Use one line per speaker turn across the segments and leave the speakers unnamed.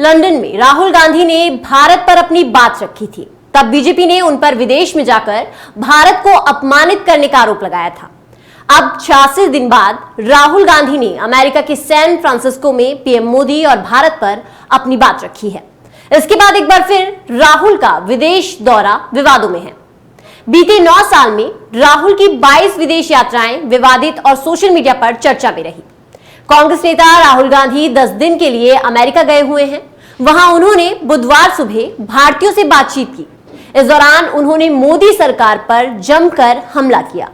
London में राहुल गांधी ने भारत पर अपनी बात रखी थी, तब बीजेपी ने उन पर विदेश में जाकर भारत को अपमानित करने का आरोप लगाया था। अब 86 दिन बाद राहुल गांधी ने अमेरिका के सैन फ्रांसिस्को में पीएम मोदी और भारत पर अपनी बात रखी है। इसके बाद एक बार फिर राहुल का विदेश दौरा विवादों में है। बीते 9 साल में राहुल की 22 विदेश यात्राएं विवादित और सोशल मीडिया पर चर्चा में रही। कांग्रेस नेता राहुल गांधी 10 दिन के लिए अमेरिका गए हुए हैं। वहां उन्होंने बुधवार सुबह भारतीयों से बातचीत की। इस दौरान उन्होंने मोदी सरकार पर जमकर हमला किया।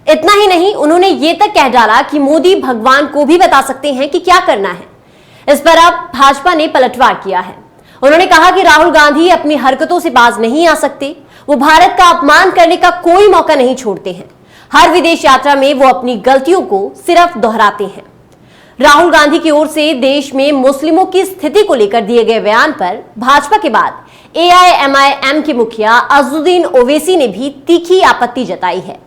इतना ही नहीं, उन्होंने ये तक कह डाला कि मोदी भगवान को भी बता सकते हैं कि क्या करना है। इस पर अब भाजपा ने पलटवार किया है। उन्होंने कहा कि राहुल गांधी अपनी हरकतों से बाज नहीं आ सकते। वो भारत का अपमान करने का कोई मौका नहीं छोड़ते हैं। हर विदेश यात्रा में वो अपनी गलतियों को सिर्फ दोहराते हैं। राहुल गांधी की ओर से देश में मुस्लिमों की स्थिति को लेकर दिए गए बयान पर भाजपा के बाद एआईएमआईएम के मुखिया अजुद्दीन ओवैसी ने भी तीखी आपत्ति जताई है।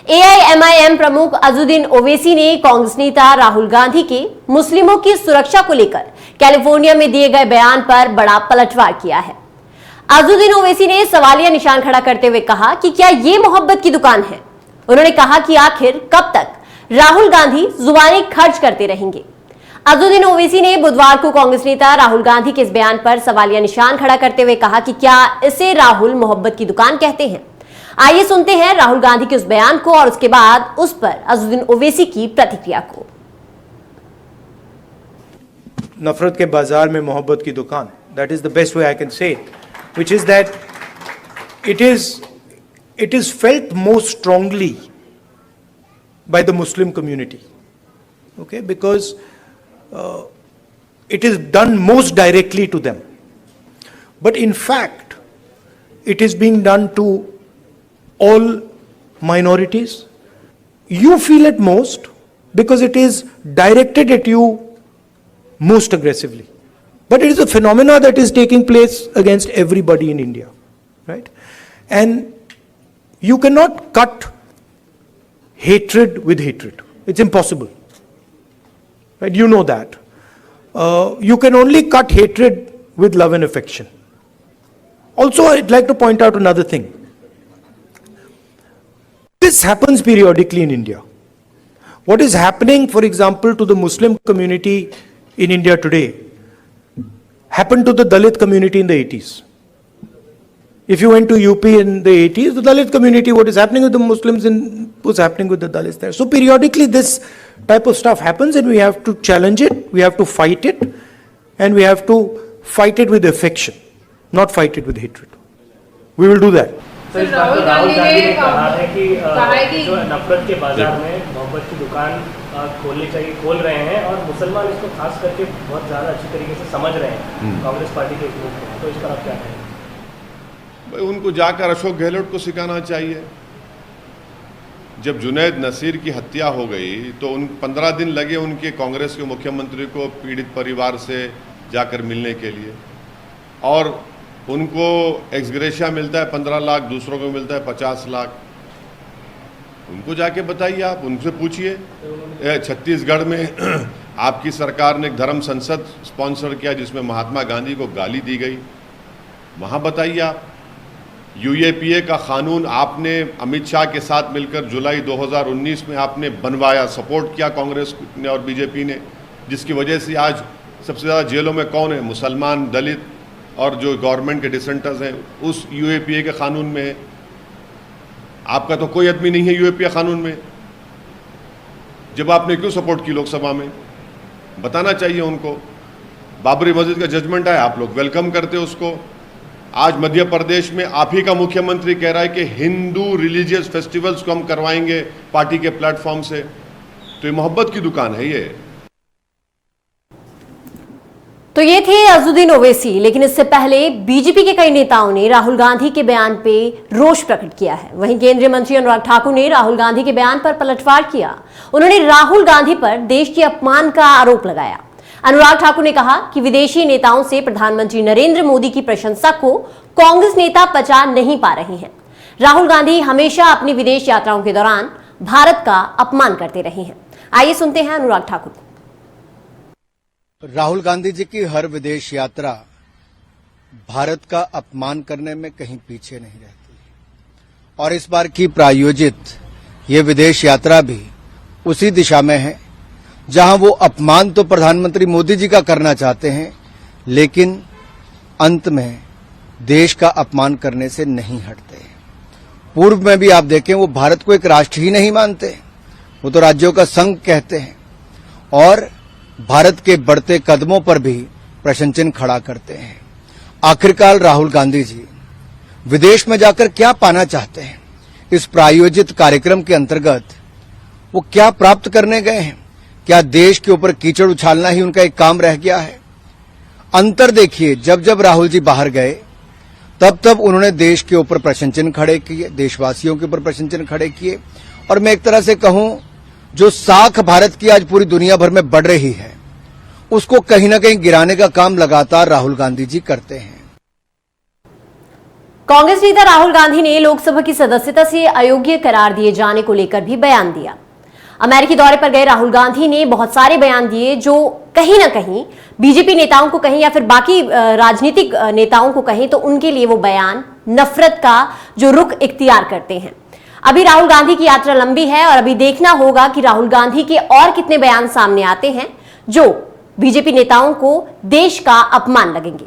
एआईएमआईएम प्रमुख अजुद्दीन ओवैसी ने कांग्रेस नेता राहुल गांधी के मुस्लिमों की सुरक्षा को लेकर कैलिफोर्निया में दिए गए बयान पर बड़ा पलटवार किया है। अजुद्दीन ओवैसी ने सवालिया निशान खड़ा करते हुए कहा कि क्या ये मोहब्बत की दुकान है। उन्होंने कहा कि आखिर कब तक राहुल गांधी जुबानी खर्च करते रहेंगे। अजुद्दीन ओवैसी ने बुधवार को कांग्रेस नेता राहुल गांधी के इस बयान पर सवालिया निशान खड़ा करते हुए कहा कि क्या इसे राहुल मोहब्बत की दुकान कहते हैं। आइए सुनते हैं राहुल गांधी के उस बयान को और उसके बाद उस पर अजुद्दीन ओवैसी की प्रतिक्रिया को।
नफरत के बाजार में मोहब्बत की दुकान, that is the best way I can say it, which is that it is felt most strongly by the Muslim community, okay, because it is done most directly to them, but in fact it is being done to all minorities. You feel it most because it is directed at you most aggressively, but it is a phenomena that is taking place against everybody in India, right? And you cannot cut hatred with hatred. It's impossible, right? You know that. You can only cut hatred with love and affection. Also, I'd like to point out another thing. This happens periodically in India. What is happening, for example, to the Muslim community in India today happened to the Dalit community in the 80s. If you went to UP in the 80s, the Dalit community, what is happening with the Muslims was happening with the Dalits there. So periodically this type of stuff happens and we have to challenge it, we have to fight it, and we have to fight it with affection, not fight it with hatred. We will do that.
तो इस बार तो राहुल गांधी ने कहा है कि जो नफरत के बाजार में मोहब्बत की दुकान खोलनी चाहिए, खोल रहे हैं और मुसलमान इसको खास करके बहुत ज़्यादा अच्छी तरीके से समझ रहे हैं कांग्रेस पार्टी के लोग। तो इस पर आप क्या कहें?
उनको जाकर अशोक गहलोत को सिखाना चाहिए। जब जुनैद नसीर की हत्या हो गई तो उन 15 दिन लगे उनके कांग्रेस के मुख्यमंत्री को पीड़ित परिवार से जाकर मिलने के लिए, और उनको एक्सग्रेशिया मिलता है 15 लाख, दूसरों को मिलता है 50 लाख। उनको जाके बताइए, आप उनसे पूछिए। छत्तीसगढ़ में आपकी सरकार ने एक धर्म संसद स्पॉन्सर किया जिसमें महात्मा गांधी को गाली दी गई, वहाँ बताइए आप। यूएपीए का कानून आपने अमित शाह के साथ मिलकर जुलाई 2019 में आपने बनवाया, सपोर्ट किया कांग्रेस ने और बीजेपी ने, जिसकी वजह से आज सबसे ज़्यादा जेलों में कौन है? मुसलमान, दलित और जो गवर्नमेंट के डिसेंटर्स हैं, उस यूएपीए के कानून में है। आपका तो कोई आदमी नहीं है यूएपीए कानून में। जब आपने क्यों सपोर्ट की लोकसभा में? बताना चाहिए उनको। बाबरी मस्जिद का जजमेंट आया, आप लोग वेलकम करते उसको। आज मध्य प्रदेश में आप ही का मुख्यमंत्री कह रहा है कि हिंदू रिलीजियस फेस्टिवल्स को हम करवाएंगे पार्टी के प्लेटफॉर्म से। तो ये मोहब्बत की दुकान है ये।
तो ये थे अजुद्दीन ओवैसी, लेकिन इससे पहले बीजेपी के कई नेताओं ने राहुल गांधी के बयान पे रोष प्रकट किया है। वहीं केंद्रीय मंत्री अनुराग ठाकुर ने राहुल गांधी के बयान पर पलटवार किया। उन्होंने राहुल गांधी पर देश के अपमान का आरोप लगाया। अनुराग ठाकुर ने कहा कि विदेशी नेताओं से प्रधानमंत्री नरेंद्र मोदी की प्रशंसा को कांग्रेस नेता पचा नहीं पा रहे हैं। राहुल गांधी हमेशा अपनी विदेश यात्राओं के दौरान भारत का अपमान करते रहे हैं। आइए सुनते हैं अनुराग ठाकुर को।
राहुल गांधी जी की हर विदेश यात्रा भारत का अपमान करने में कहीं पीछे नहीं रहती और इस बार की प्रायोजित ये विदेश यात्रा भी उसी दिशा में है जहां वो अपमान तो प्रधानमंत्री मोदी जी का करना चाहते हैं, लेकिन अंत में देश का अपमान करने से नहीं हटते। पूर्व में भी आप देखें, वो भारत को एक राष्ट्र ही नहीं मानते, वो तो राज्यों का संघ कहते हैं और भारत के बढ़ते कदमों पर भी प्रश्न चिन्ह खड़ा करते हैं। आखिरकार राहुल गांधी जी विदेश में जाकर क्या पाना चाहते हैं? इस प्रायोजित कार्यक्रम के अंतर्गत वो क्या प्राप्त करने गए हैं? क्या देश के ऊपर कीचड़ उछालना ही उनका एक काम रह गया है? अंतर देखिए, जब जब राहुल जी बाहर गए तब तब उन्होंने देश के ऊपर प्रश्न चिन्ह खड़े किए, देशवासियों के ऊपर प्रश्न चिन्ह खड़े किए और मैं एक तरह से कहूं, जो साख भारत की आज पूरी दुनिया भर में बढ़ रही है उसको कहीं ना कहीं गिराने का काम लगातार राहुल गांधी जी करते हैं।
कांग्रेस नेता राहुल गांधी ने लोकसभा की सदस्यता से अयोग्य करार दिए जाने को लेकर भी बयान दिया। अमेरिकी दौरे पर गए राहुल गांधी ने बहुत सारे बयान दिए जो कहीं ना कहीं बीजेपी नेताओं को कहीं या फिर बाकी राजनीतिक नेताओं को कहीं तो उनके लिए वो बयान नफरत का जो रुख इख्तियार करते हैं। अभी राहुल गांधी की यात्रा लंबी है और अभी देखना होगा कि राहुल गांधी के और कितने बयान सामने आते हैं जो बीजेपी नेताओं को देश का अपमान लगेंगे।